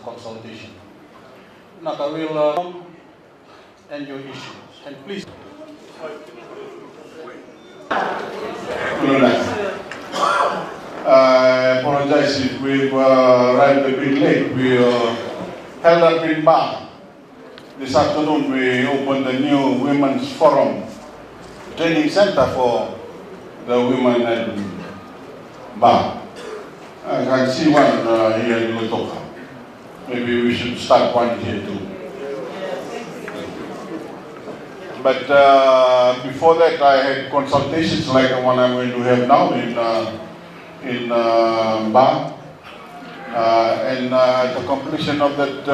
consultation. Now I will end your issues. And please. I apologize if we've arrived a bit late. We held up in Ba. This afternoon we opened a new Women's Forum training center for the women at Ba. I can see one here in Lautoka. Maybe we should start one here too. But before that, I had consultations like the one I'm going to have now in Ba. And at the completion of that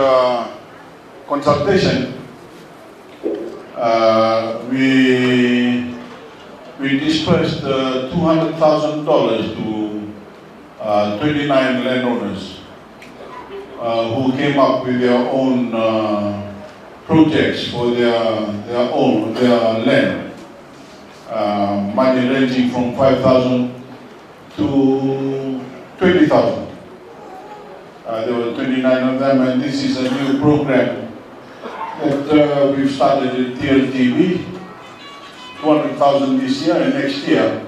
consultation, we dispersed $200,000 to 29 landowners who came up with their own projects for their land. Money ranging from 5,000 to 20,000. There were 29 of them, and this is a new program that we've started at TLTB. 200,000 this year, and next year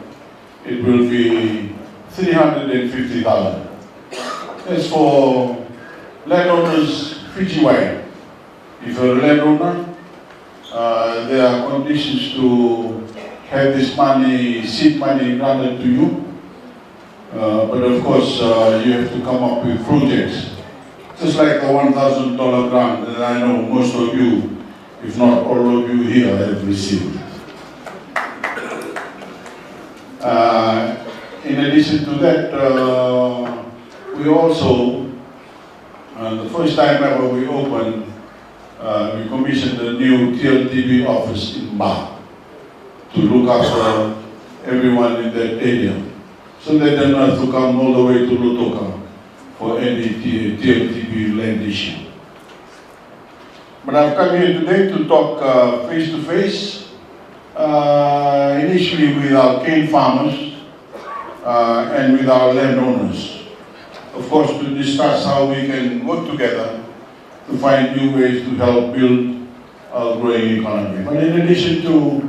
it will be 350,000. As for landowners Fiji-wide, if you're a landowner, there are conditions to have this money, seed money granted to you. But of course, you have to come up with projects. Just like the $1,000 grant that I know most of you, if not all of you here, have received. In addition to that, we also, the first time ever we opened, we commissioned a new TLTB office in Ba to look after everyone in that area, so they don't have to come all the way to Lautoka for any TLTB land issue. But I've come here today to talk face to face, initially with our cane farmers and with our landowners. Of course, to discuss how we can work together to find new ways to help build our growing economy. But in addition to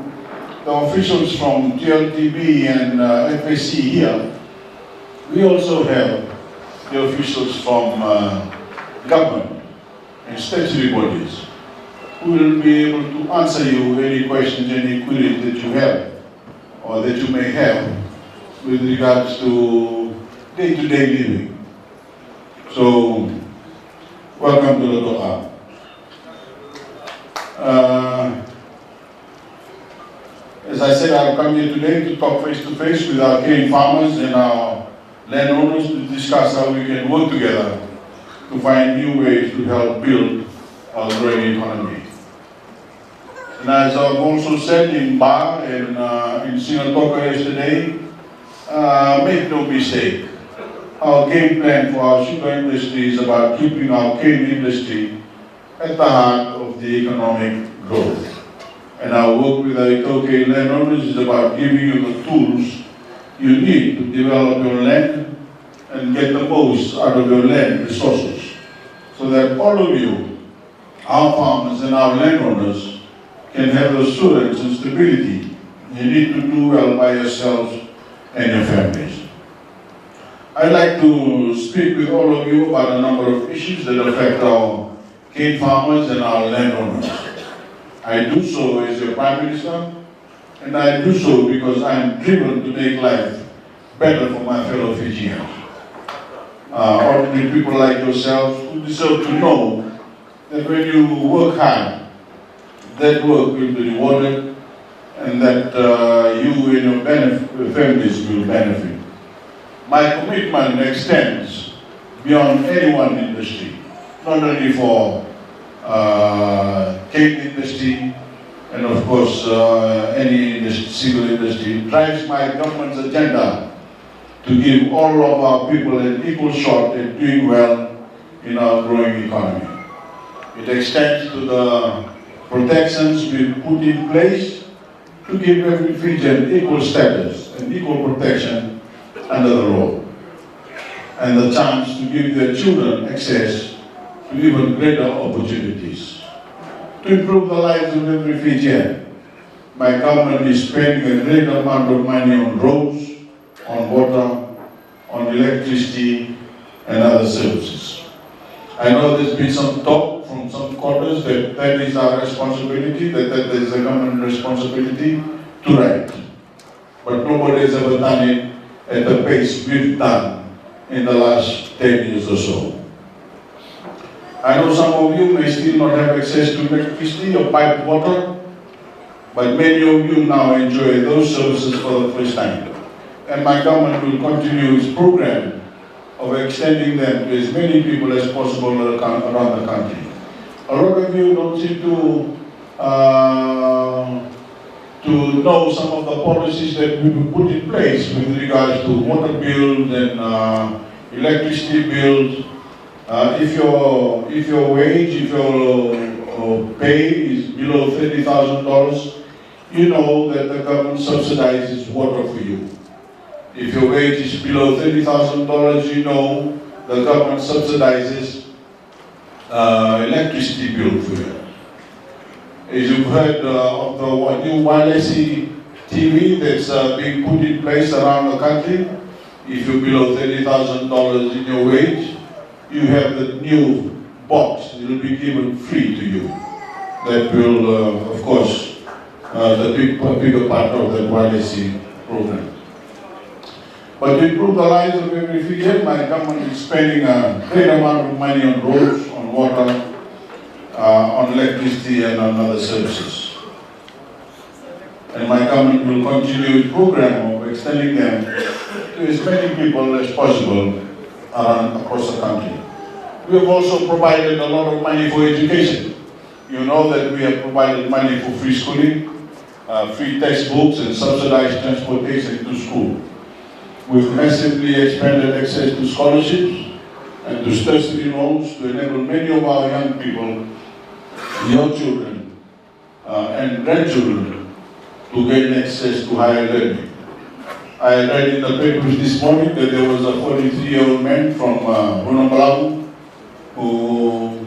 the officials from TLTB and FSC here, we also have the officials from government and statutory bodies who will be able to answer you any questions, any queries that you have or that you may have with regards to day-to-day living. So, welcome to Lautoka. As I said, I've come here today to talk face-to-face with our cane farmers and our landowners to discuss how we can work together to find new ways to help build our growing economy. And as I've also said in Ba and in Singatoka yesterday, make no mistake, our game plan for our sugar industry is about keeping our cane industry at the heart of the economic growth. And our work with our Itoke landowners is about giving you the tools you need to develop your land and get the most out of your land resources, so that all of you, our farmers and our landowners, can have the assurance and stability you need to do well by yourselves and your families. I'd like to speak with all of you about a number of issues that affect our cane farmers and our landowners. I do so as your Prime Minister, and I do so because I'm driven to make life better for my fellow Fijians. Ordinary people like yourselves who deserve to know that when you work hard, that work will be rewarded and that you and your families will benefit. My commitment extends beyond any one industry, not only for cane industry and of course any single industry. It drives my government's agenda to give all of our people an equal shot at doing well in our growing economy. It extends to the protections we put in place to give every Fijian equal status and equal protection under the law, and the chance to give their children access to even greater opportunities. To improve the lives of every Fijian, my government is spending a great amount of money on roads, on water, on electricity, and other services. I know there's been some talk from some quarters that that is our responsibility, that is a government responsibility to write. But nobody has ever done it at the pace we've done in the last 10 years or so. I know some of you may still not have access to electricity or piped water, but many of you now enjoy those services for the first time. And my government will continue its program of extending them to as many people as possible around the country. A lot of you don't seem to know some of the policies that we will put in place with regards to water bills and electricity bills. If your wage, if your pay is below $30,000, you know that the government subsidizes water for you. If your wage is below $30,000, you know the government subsidizes electricity bill for you. As you've heard of the new YLC TV that's being put in place around the country, if you're below $30,000 in your wage, you have the new box. It will be given free to you. That will, of course, the bigger part of the YLC program. But to improve the lives of every Fijian, my government is spending a great amount of money on roads, on water, on electricity and on other services. And my government will continue its program of extending them to as many people as possible across the country. We have also provided a lot of money for education. You know that we have provided money for free schooling, free textbooks and subsidized transportation to school. We've massively expanded access to scholarships and to bursary loans to enable many of our young people, your children and grandchildren to gain access to higher learning. I read in the papers this morning that there was a 43-year-old man from Runamalamu who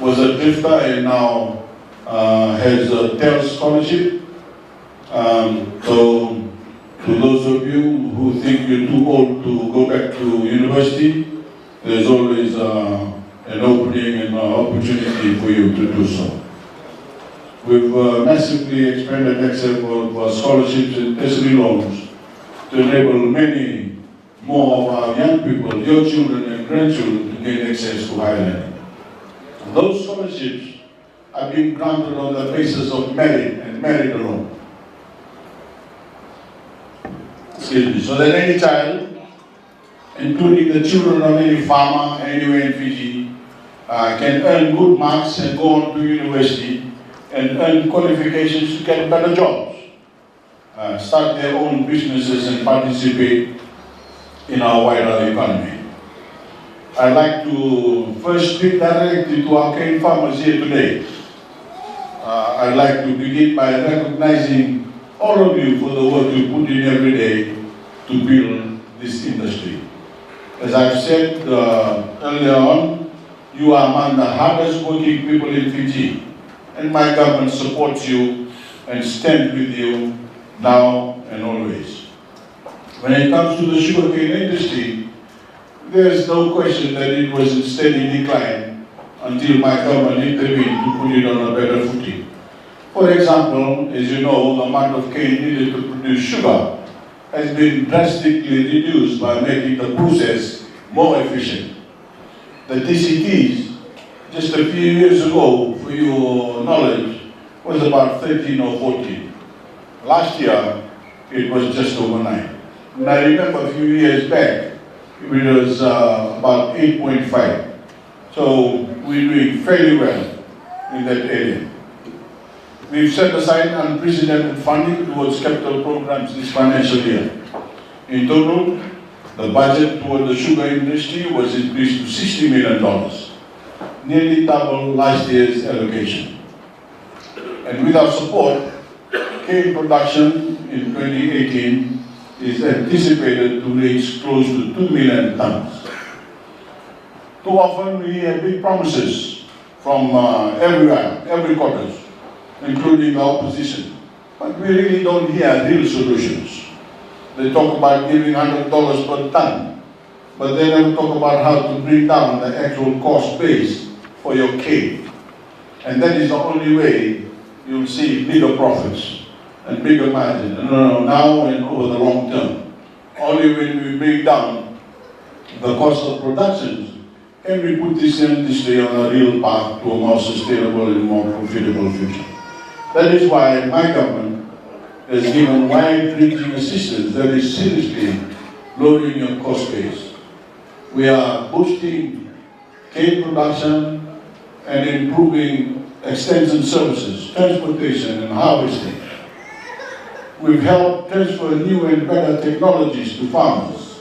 was a drifter and now has a TELS scholarship. So to those of you who think you're too old to go back to university, there's always an opening and an opportunity for you to do so. We've massively expanded access for scholarships and bursary loans to enable many more of our young people, your children and grandchildren, to gain access to higher learning. Those scholarships are being granted on the basis of merit and merit alone. So that any child, including the children of any farmer anywhere in Fiji, can earn good marks and go on to university and earn qualifications to get better jobs, start their own businesses and participate in our wider economy. I'd like to first speak directly to our cane farmers here today. I'd like to begin by recognizing all of you for the work you put in every day to build this industry. As I've said earlier on, you are among the hardest working people in Fiji, and my government supports you and stands with you now and always. When it comes to the sugarcane industry, there is no question that it was in steady decline until my government intervened to put it on a better footing. For example, as you know, the amount of cane needed to produce sugar has been drastically reduced by making the process more efficient. The TCTs, just a few years ago, for your knowledge, was about 13 or 14. Last year, it was just over 9. And I remember a few years back, it was about 8.5. So we're doing fairly well in that area. We've set aside unprecedented funding towards capital programs this financial year. In total, the budget toward the sugar industry was increased to $60 million, nearly double last year's allocation. And with our support, cane production in 2018 is anticipated to reach close to 2 million tons. Too often we hear big promises from everywhere, every quarter, including the opposition. But we really don't hear real solutions. They talk about giving $100 per ton, but they never talk about how to bring down the actual cost base for your cane. And that is the only way you'll see bigger profits and bigger margins, now and over the long term. Only when we bring down the cost of production can we put this industry on a real path to a more sustainable and more profitable future. That is why my government has given wide-reaching assistance that is seriously lowering your cost base. We are boosting cane production and improving extension services, transportation and harvesting. We've helped transfer new and better technologies to farmers.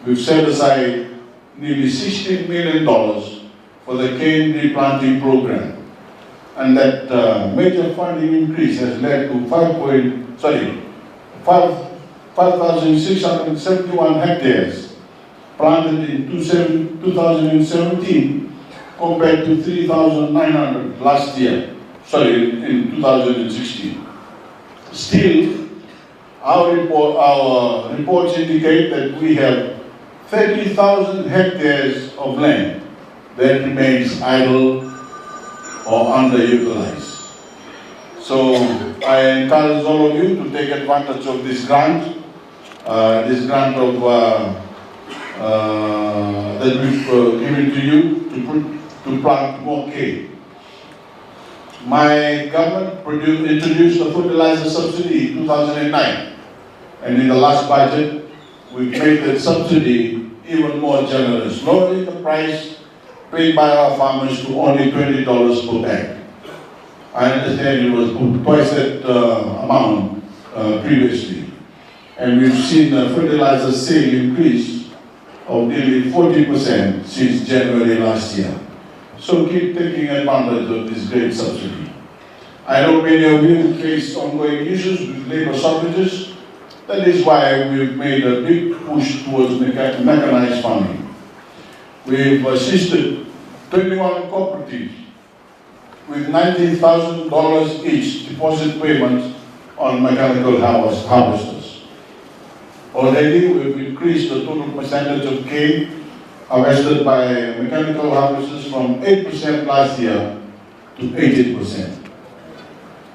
We've set aside nearly $16 million for the cane replanting program. And that major funding increase has led to 5,671 hectares planted in 2017 compared to 3,900 last year, in 2016. Still, our reports indicate that we have 30,000 hectares of land that remains idle or underutilized. So I encourage all of you to take advantage of this grant that we've given to you to plant more cane. My government introduced the fertilizer subsidy in 2009, and in the last budget, we've made that subsidy even more generous, lowering the price paid by our farmers to only $20 per bag. I understand it was twice that amount previously. And we've seen the fertilizer sale increase of nearly 40% since January last year. So keep taking advantage of this great subsidy. I know many of you face ongoing issues with labor shortages. That is why we've made a big push towards mechanized farming. We've assisted 21 cooperatives with $19,000 each deposit payments on mechanical harvesters. Already, we've increased the total percentage of cane harvested by mechanical harvesters from 8% last year to 18%.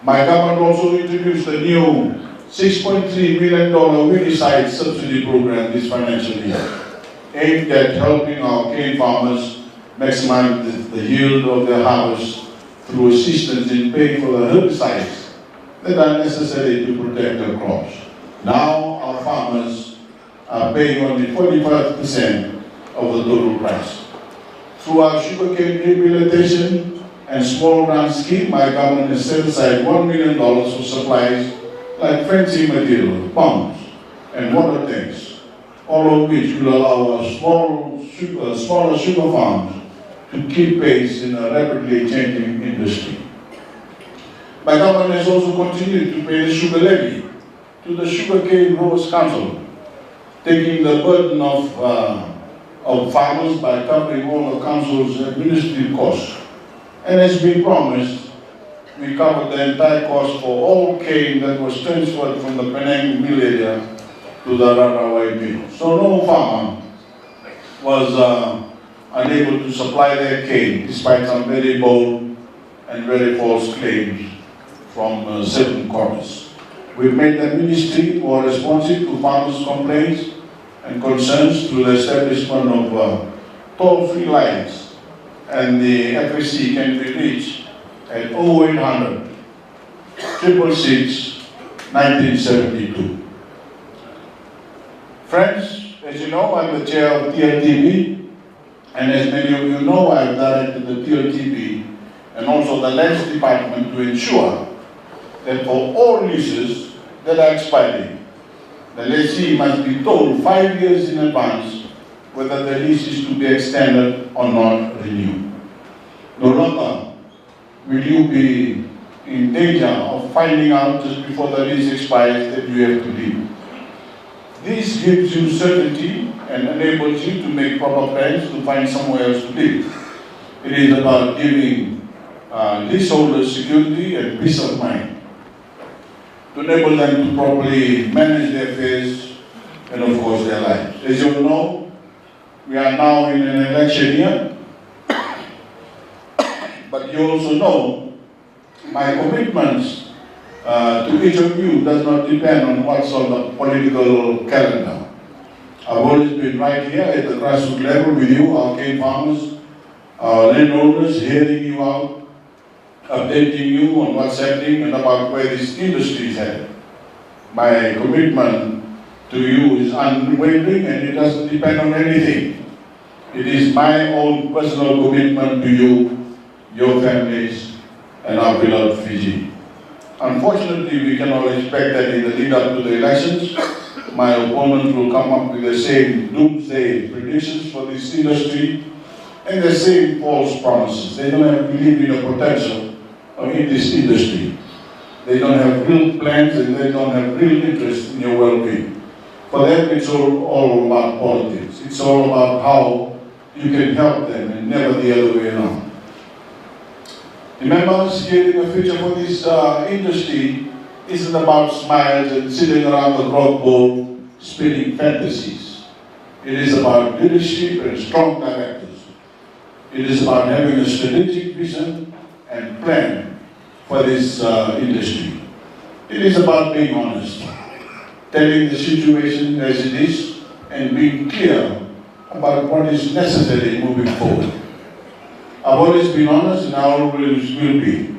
My government also introduced a new $6.3 million weedicide subsidy program this financial year, aimed at helping our cane farmers maximize the yield of their harvest through assistance in paying for the herbicides that are necessary to protect their crops. Now our farmers are paying only 45% of the total price. Through our sugarcane rehabilitation and small grant scheme, my government has set aside $1 million for supplies like fencing material, pumps, and water tanks, all of which will allow our smaller sugar farms to keep pace in a rapidly changing industry. My government has also continued to pay the sugar levy to the Sugarcane Growers Council, taking the burden of farmers by covering all the council's administrative costs. And as been promised, we covered the entire cost for all cane that was transferred from the Penang mill area to the Rarawai mill. So no farmer was unable to supply their cane, despite some very bold and very false claims from certain corners. We've made the ministry more responsive to farmers' complaints and concerns through the establishment of toll-free lines, and the FSC can be reached at 0800 666 1972. Friends, as you know, I'm the chair of TLTB, and as many of you know, I've directed the TLTB and also the Lands Department to ensure that for all leases that are expiring, the lessee must be told 5 years in advance whether the lease is to be extended or not renewed. No longer will you be in danger of finding out just before the lease expires that you have to leave. This gives you certainty and enables you to make proper plans to find somewhere else to live. It is about giving leaseholders security and peace of mind, to enable them to properly manage their affairs and of course their lives. As you all know, we are now in an election year, but you also know my commitments to each of you does not depend on what's on the political calendar. I've always been right here at the grassroots level with you, our cane farmers, our landowners, hearing you out, updating you on what's happening and about where this industry is headed. My commitment to you is unwavering and it doesn't depend on anything. It is my own personal commitment to you, your families, and our beloved Fiji. Unfortunately, we cannot expect that in the lead up to the elections, my opponents will come up with the same doomsday predictions for this industry and the same false promises. They don't have belief in the potential in this industry. They don't have real plans and they don't have real interest in your well-being. For them, it's all about politics. It's all about how you can help them and never the other way around. Remember, securing a future for this industry isn't about smiles and sitting around the grog bowl spinning fantasies. It is about leadership and strong directors. It is about having a strategic vision and plan for this industry. It is about being honest, telling the situation as it is, and being clear about what is necessary moving forward. I've always been honest and I always will be.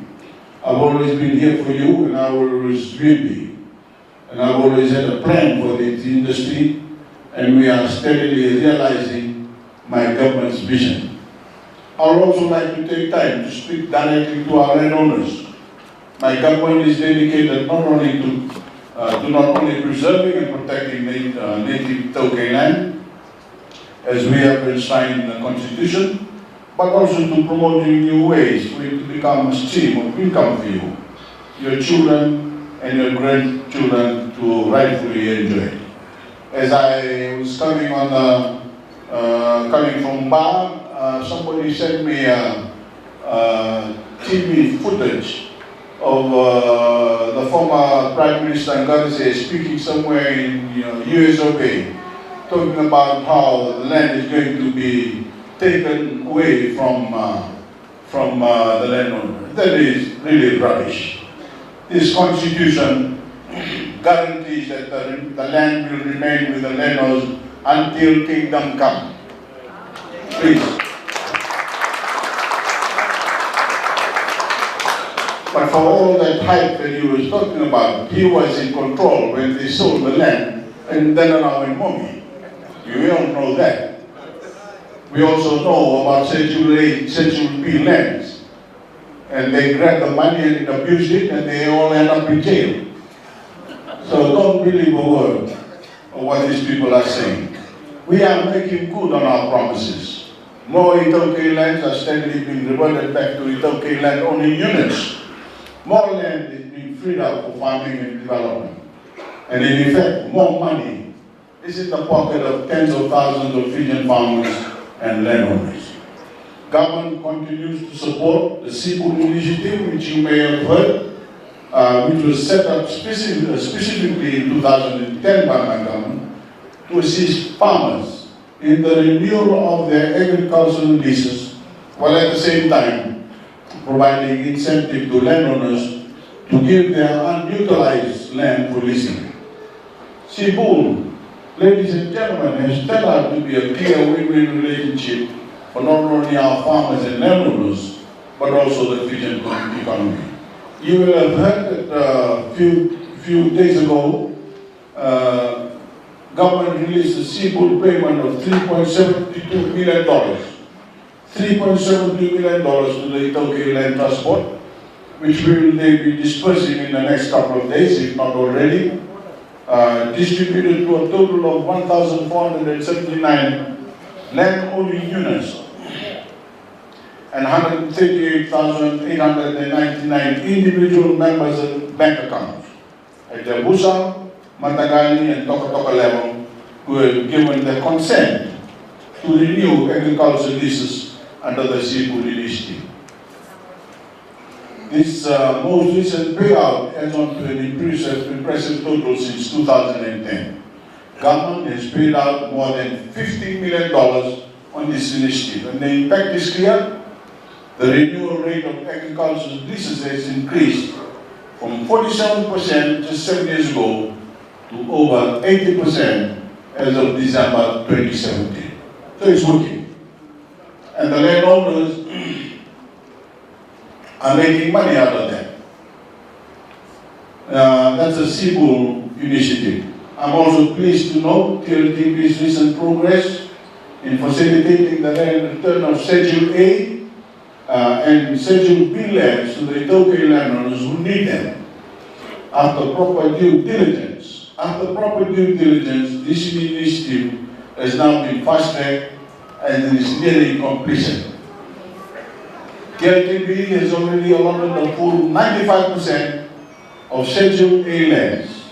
I've always been here for you and I always will be. And I've always had a plan for this industry and we are steadily realizing my government's vision. I would also like to take time to speak directly to our landowners. My government is dedicated not only to preserving and protecting native Tauke land, as we have enshrined in the Constitution, but also to promoting new ways for it to become a stream of income for you, your children and your grandchildren to rightfully enjoy. As I was coming from Ba, somebody sent me TV footage of the former Prime Minister Ngarse speaking somewhere in US of A, talking about how the land is going to be taken away from the landowner. That is really rubbish. This constitution guarantees that the land will remain with the landowners until kingdom come. Please. But for all that hype that he was talking about, he was in control when they sold the land and then allowed him money. You all know that. We also know about Schedule B lands. And they grabbed the money and abused it and they all end up in jail. So don't believe a word of what these people are saying. We are making good on our promises. More Itaukei lands are steadily being reverted back to Itaukei land only units. More land is being freed up for farming and development. And in effect, more money is in the pocket of tens of thousands of Fijian farmers and landowners. Government continues to support the Seaboard Initiative, which you may have heard, which was set up specifically in 2010 by my government to assist farmers in the renewal of their agricultural leases, while at the same time providing incentive to landowners to give their unutilized land for leasing. Seaboard, ladies and gentlemen, has turned out to be a clear win-win relationship for not only our farmers and landowners, but also the Fijian economy. You will have heard that a few days ago, government released a Seaboard payment of $3.72 million. $3.72 million to the Itaukei Land Trust Board, which we will be dispersing in the next couple of days, if not already, distributed to a total of 1,479 land-owning units and 138,899 individual members of bank accounts at the Busa, Matagali, and Toka Toka level, were given the consent to renew agricultural leases under the Cebu Initiative. This most recent payout adds on to an impressive total since 2010. Government has paid out more than $50 million on this initiative, and the impact is clear. The renewal rate of agricultural leases has increased from 47% just 7 years ago to over 80% as of December 2017. So it's working. And the landowners are making money out of that. That's a Cebu initiative. I'm also pleased to note TLTV's recent progress in facilitating the land return of Schedule A and Schedule B lands to the Itoke landowners who need them. After proper due diligence, this initiative has now been fast-tracked and is nearing completion. TLTV has already allotted the full 95% of Schedule A lands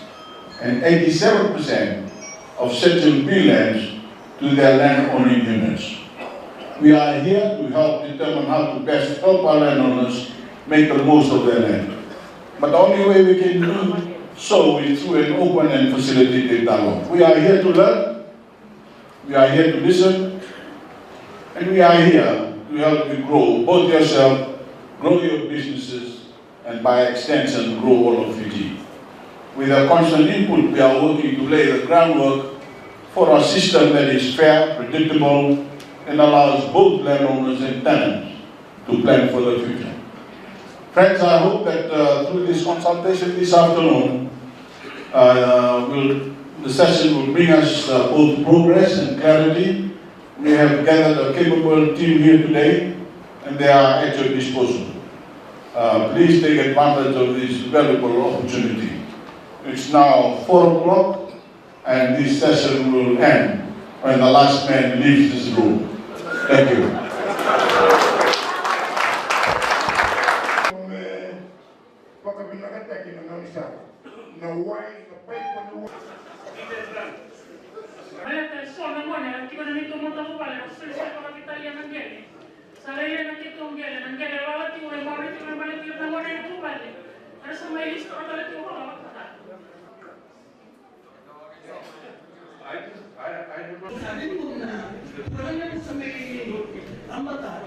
and 87% of Schedule B lands to their land-owning units. We are here to help determine how to best help our landowners make the most of their land. But the only way we can do so is through an open and facilitated dialogue. We are here to learn, we are here to listen, and we are here to help you grow, both yourself, grow your businesses, and by extension, grow all of Fiji. With our constant input, we are working to lay the groundwork for a system that is fair, predictable, and allows both landowners and tenants to plan for the future. Friends, I hope that through this consultation this afternoon, the session will bring us both progress and clarity. We have gathered a capable team here today, and they are at your disposal. Please take advantage of this valuable opportunity. It's now 4 o'clock, and this session will end when the last man leaves this room. Thank you. Sabi ko na, parang yan sa may ambata,